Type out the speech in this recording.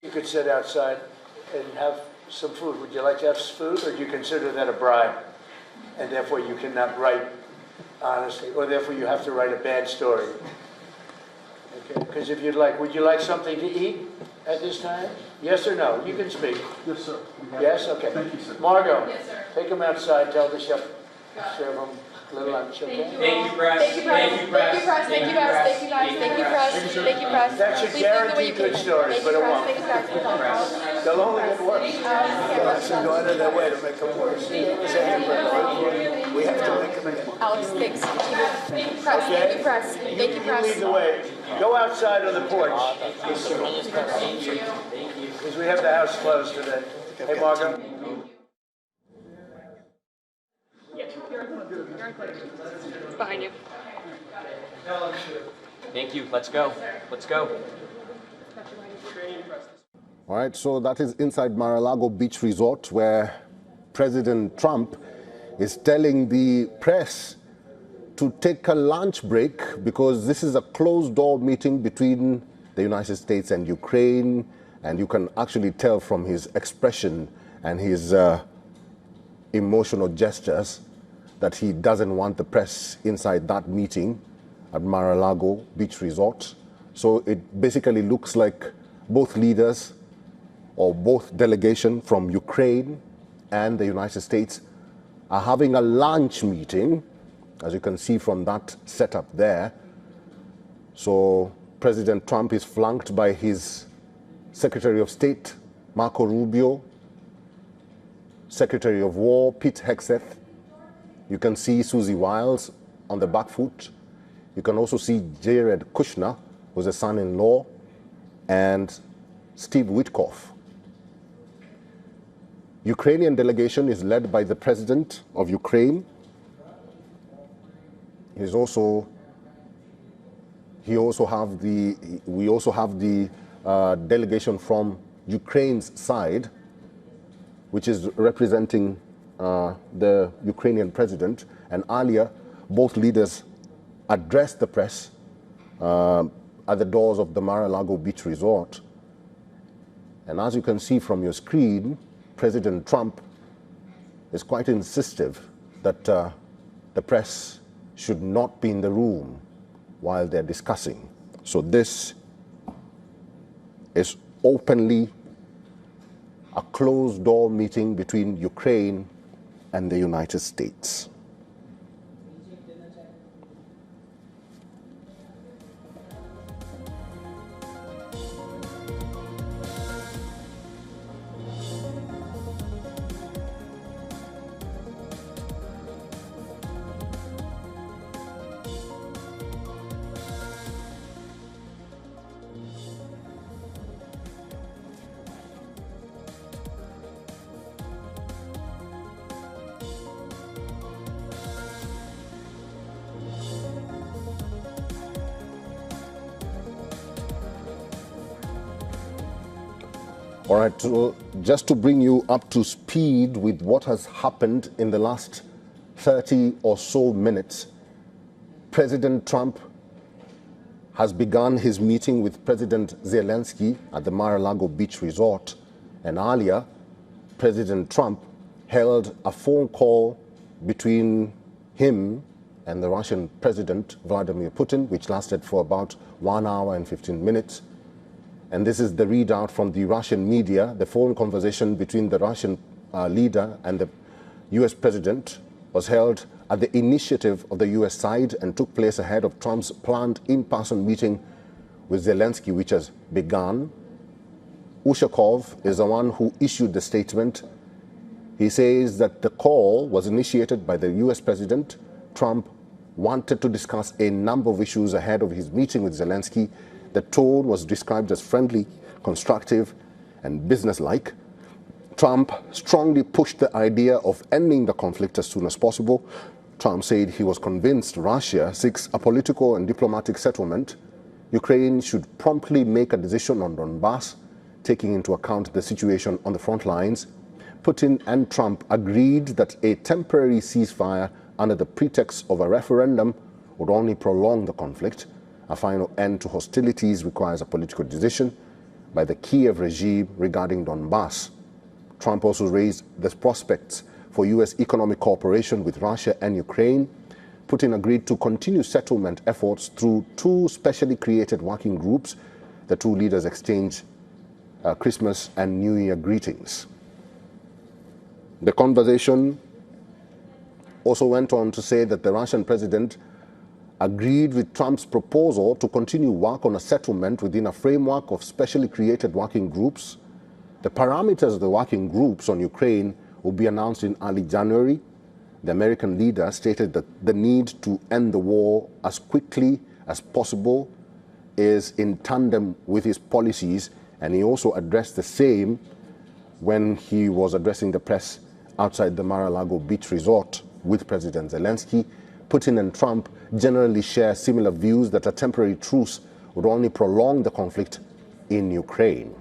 You could sit outside and have some food. Would you like to have food, or do you consider that a bribe? And therefore you cannot write honestly, or therefore you have to write a bad story. Okay, because if you'd like, would you like something to eat at this time? Yes or no? You can speak. Yes, sir. Yes? Okay. Thank you, sir. Margot, Yes, sir. take them outside, tell the chef, serve them a little lunch, okay? Thank you, press. Thank you, press. Thank you, press. Thank you, guys. Thank you, guys. Thank you, press. Thank you, press. That should guarantee good stories, but it won't. They'll only get worse. Let's go out of their way to make them worse. We have to make them again. Alex, thanks. Press. Thank you, press. Thank you, press. You lead the way. Go outside on the porch. Because we have the house closed today. Hey, Margot. Behind you. Thank you. Let's go. Let's go. All right, so that is inside Mar-a-Lago Beach Resort, where President Trump is telling the press to take a lunch break because this is a closed-door meeting between the United States and Ukraine, and you can actually tell from his expression and his emotional gestures that he doesn't want the press inside that meeting at Mar-a-Lago Beach Resort. So it basically looks like both leaders or both delegation from Ukraine and the United States are having a lunch meeting, as you can see from that setup there. So President Trump is flanked by his Secretary of State, Marco Rubio, Secretary of War, Pete Hegseth. You can see Susie Wiles on the back foot. You can also see Jared Kushner, who's a son-in-law, and Steve Witkoff. Ukrainian delegation is led by the president of Ukraine. We also have the delegation from Ukraine's side, which is representing the Ukrainian president. And earlier, both leaders addressed the press at the doors of the Mar-a-Lago Beach Resort. And as you can see from your screen, President Trump is quite insistent that the press should not be in the room while they're discussing. So this is openly a closed-door meeting between Ukraine and the United States. All right, so just to bring you up to speed with what has happened in the last 30 or so minutes, President Trump has begun his meeting with President Zelensky at the Mar-a-Lago Beach Resort. And earlier, President Trump held a phone call between him and the Russian President Volodymyr Putin, which lasted for about 1 hour and 15 minutes. And this is the readout from the Russian media. The phone conversation between the Russian leader and the US president was held at the initiative of the US side and took place ahead of Trump's planned in-person meeting with Zelensky, which has begun. Ushakov is the one who issued the statement. He says that the call was initiated by the US president. Trump wanted to discuss a number of issues ahead of his meeting with Zelensky. The tone was described as friendly, constructive, and businesslike. Trump strongly pushed the idea of ending the conflict as soon as possible. Trump said he was convinced Russia seeks a political and diplomatic settlement. Ukraine should promptly make a decision on Donbass, taking into account the situation on the front lines. Putin and Trump agreed that a temporary ceasefire under the pretext of a referendum would only prolong the conflict. A final end to hostilities requires a political decision. by the Kiev regime regarding Donbass. Trump also raised the prospects for U.S. economic cooperation with Russia and Ukraine. Putin agreed to continue settlement efforts through two specially created working groups. The two leaders exchanged Christmas and New Year greetings. The conversation also went on to say that the Russian president agreed with Trump's proposal to continue work on a settlement within a framework of specially created working groups. The parameters of the working groups on Ukraine will be announced in early January. The American leader stated that the need to end the war as quickly as possible is in tandem with his policies, and he also addressed the same when he was addressing the press outside the Mar-a-Lago beach resort with President Zelensky. Putin and Trump generally share similar views that a temporary truce would only prolong the conflict in Ukraine.